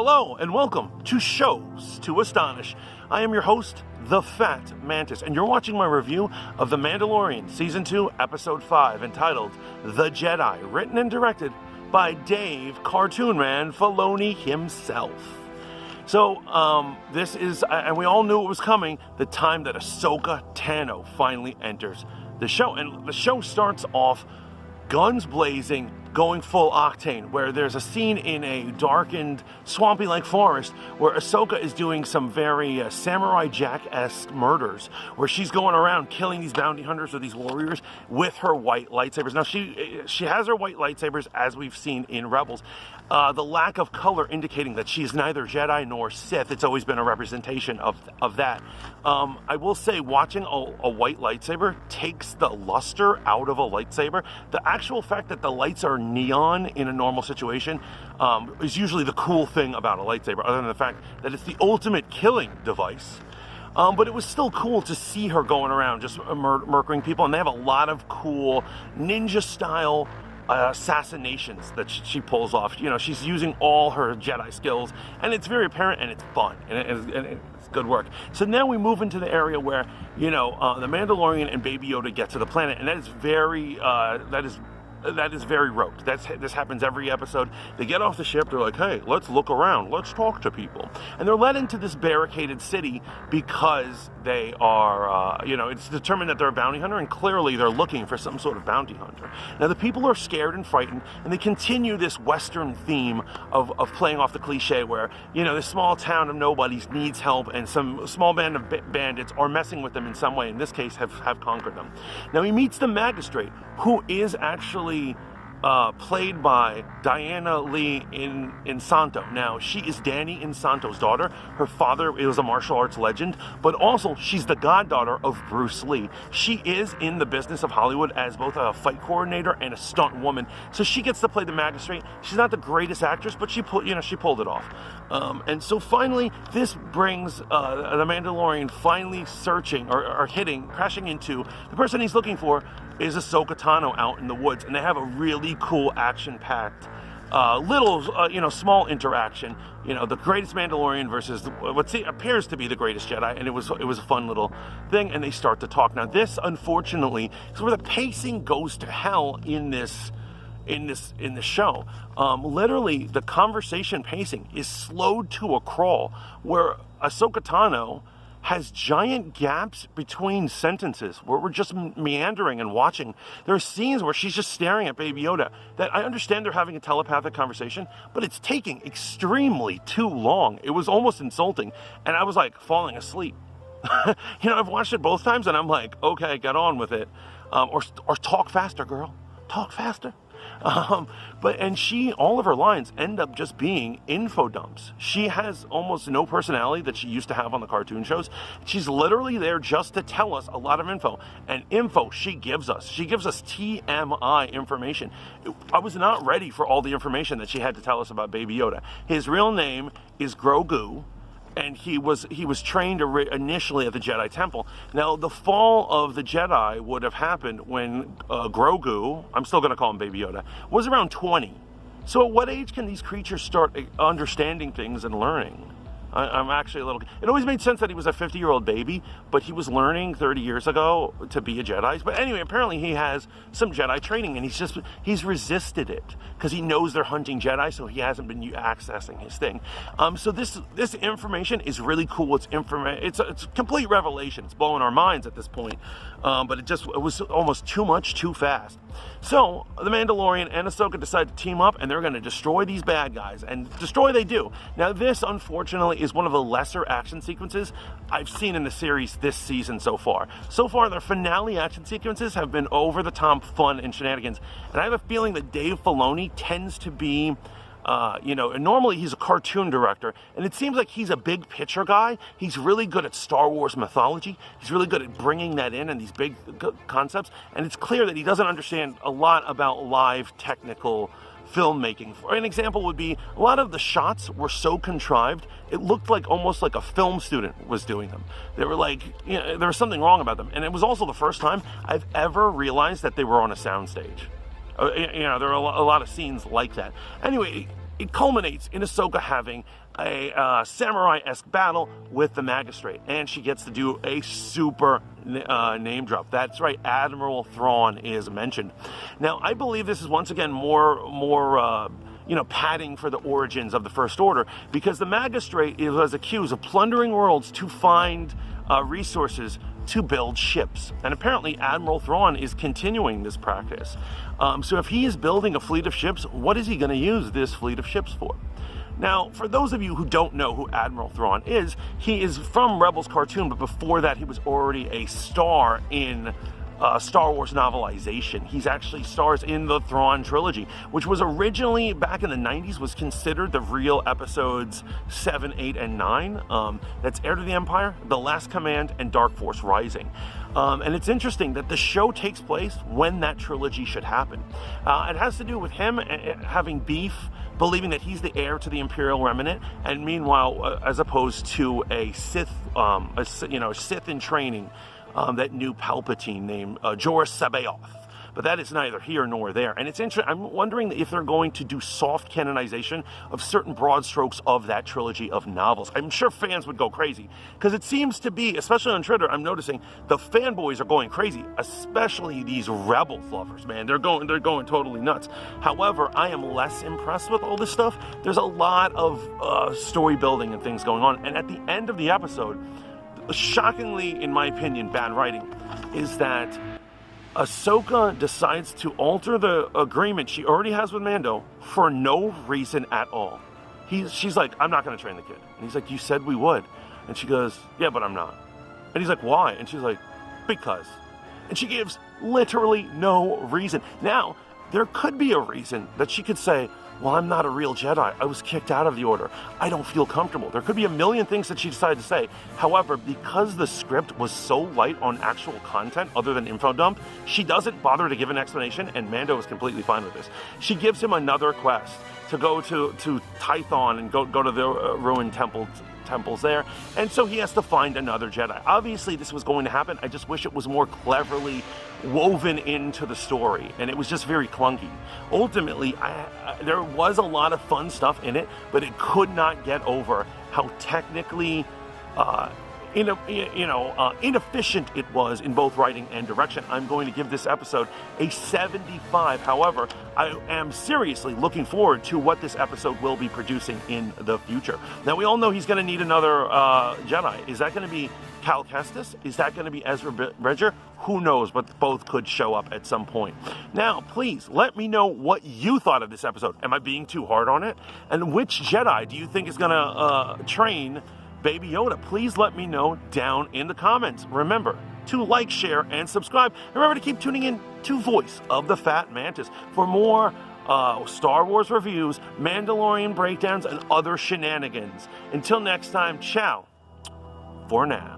Hello and welcome to Shows to Astonish. I am your host, the Fat Mantis, and you're watching my review of The Mandalorian Season 2, Episode 5, entitled The Jedi, written and directed by Dave Cartoon Man Filoni himself. So, this is, and we all knew it was coming, the time that Ahsoka Tano finally enters the show. And the show starts off guns blazing, going full octane, where there's a scene in a darkened, swampy-like forest where Ahsoka is doing some very Samurai Jack-esque murders, where she's going around killing these bounty hunters or these warriors with her white lightsabers. Now, she has her white lightsabers, as we've seen in Rebels. The lack of color indicating that she's neither Jedi nor Sith. It's always been a representation of that. I will say, watching a white lightsaber takes the luster out of a lightsaber. The actual fact that the lights are neon in a normal situation is usually the cool thing about a lightsaber, other than the fact that it's the ultimate killing device. But it was still cool to see her going around just murdering people, and they have a lot of cool ninja-style assassinations that she pulls off. You know, she's using all her Jedi skills, and it's very apparent, and it's fun, and it's good work. So now we move into the area where, you know, the Mandalorian and Baby Yoda get to the planet, and that is very very rote. This happens every episode. They get off the ship, they're like, hey, let's look around, let's talk to people. And they're led into this barricaded city because they are, it's determined that they're a bounty hunter, and clearly they're looking for some sort of bounty hunter. Now, the people are scared and frightened, and they continue this Western theme of playing off the cliche where, you know, this small town of nobodies needs help, and some small band of bandits are messing with them in some way, in this case, have conquered them. Now, he meets the magistrate, who is actually played by Diana Lee Insanto. Now, she is Danny Insanto's daughter. Her father was a martial arts legend, but also she's the goddaughter of Bruce Lee. She is in the business of Hollywood as both a fight coordinator and a stunt woman, so she gets to play the magistrate. She's not the greatest actress, but she pulled it off. And so finally, this brings the Mandalorian finally searching or crashing into the person he's looking for is Ahsoka Tano out in the woods, and they have a really cool action-packed small interaction. You know, the greatest Mandalorian versus what appears to be the greatest Jedi, and it was a fun little thing, and they start to talk. Now, this, unfortunately, is where the pacing goes to hell in the show. Literally, the conversation pacing is slowed to a crawl, where Ahsoka Tano has giant gaps between sentences where we're just meandering and watching. There are scenes where she's just staring at Baby Yoda that I understand they're having a telepathic conversation, but it's taking extremely too long. It was almost insulting, and I was like falling asleep. You know, I've watched it both times, and I'm like, okay, get on with it. Or talk faster, girl. Talk faster. All of her lines end up just being info dumps. She has almost no personality that she used to have on the cartoon shows. She's literally there just to tell us a lot of info. And info she gives us. She gives us TMI information. I was not ready for all the information that she had to tell us about Baby Yoda. His real name is Grogu, and he was trained initially at the Jedi Temple. Now, the fall of the Jedi would have happened when Grogu, I'm still going to call him Baby Yoda, was around 20. So at what age can these creatures start understanding things and learning? I'm actually a little... It always made sense that he was a 50-year-old baby, but he was learning 30 years ago to be a Jedi. But anyway, apparently he has some Jedi training, and he's resisted it because he knows they're hunting Jedi, so he hasn't been accessing his thing. So this information is really cool. It's a complete revelation. It's blowing our minds at this point, but it was almost too much, too fast. So the Mandalorian and Ahsoka decide to team up, and they're going to destroy these bad guys, and destroy they do. Now, this, unfortunately, is one of the lesser action sequences I've seen in the series this season so far. So far, their finale action sequences have been over-the-top fun and shenanigans, and I have a feeling that Dave Filoni tends to be, normally he's a cartoon director, and it seems like he's a big picture guy. He's really good at Star Wars mythology. He's really good at bringing that in and these big concepts, and it's clear that he doesn't understand a lot about live technical filmmaking. For an example would be, a lot of the shots were so contrived, it looked like almost like a film student was doing them. They were like, there was something wrong about them. And it was also the first time I've ever realized that they were on a soundstage. There are a lot of scenes like that. Anyway, it culminates in Ahsoka having a samurai-esque battle with the magistrate, and she gets to do a super name drop. That's right, Admiral Thrawn is mentioned. Now, I believe this is once again more padding for the origins of the First Order, because the magistrate was accused of plundering worlds to find resources to build ships. And apparently Admiral Thrawn is continuing this practice. So if he is building a fleet of ships, what is he going to use this fleet of ships for? Now, for those of you who don't know who Admiral Thrawn is, he is from Rebels cartoon, but before that he was already a star in Star Wars novelization. He's actually stars in the Thrawn trilogy, which was originally, back in the 90s, was considered the real episodes 7, 8, and 9. That's Heir to the Empire, The Last Command, and Dark Force Rising. And it's interesting that the show takes place when that trilogy should happen. It has to do with him having beef, believing that he's the heir to the Imperial Remnant, and meanwhile, as opposed to a Sith, Sith in training, that knew Palpatine named Joruus C'baoth. But that is neither here nor there. And it's interesting. I'm wondering if they're going to do soft canonization of certain broad strokes of that trilogy of novels. I'm sure fans would go crazy, because it seems to be, especially on Twitter, I'm noticing the fanboys are going crazy, especially these Rebels lovers, man. They're going totally nuts. However, I am less impressed with all this stuff. There's a lot of story building and things going on. And at the end of the episode, shockingly, in my opinion, bad writing, is that Ahsoka decides to alter the agreement she already has with Mando for no reason at all. She's like, I'm not going to train the kid. And he's like, you said we would. And she goes, yeah, but I'm not. And he's like, why? And she's like, because. And she gives literally no reason. Now, there could be a reason that she could say, well, I'm not a real Jedi. I was kicked out of the Order. I don't feel comfortable. There could be a million things that she decided to say. However, because the script was so light on actual content other than info dump, she doesn't bother to give an explanation, and Mando is completely fine with this. She gives him another quest to go to Tython and go to the ruined temples there, and so he has to find another Jedi. Obviously, this was going to happen. I just wish it was more cleverly woven into the story, and it was just very clunky. Ultimately, there was a lot of fun stuff in it, but it could not get over how technically inefficient it was in both writing and direction. I'm going to give this episode a 75. However, I am seriously looking forward to what this episode will be producing in the future. Now, we all know he's going to need another Jedi. Is that going to be Cal Kestis? Is that going to be Ezra Bridger? Who knows, but both could show up at some point. Now, please let me know what you thought of this episode. Am I being too hard on it? And which Jedi do you think is going to train Baby Yoda? Please let me know down in the comments. Remember to like, share, and subscribe. Remember to keep tuning in to Voice of the Fat Mantis for more Star Wars reviews, Mandalorian breakdowns, and other shenanigans. Until next time, ciao for now.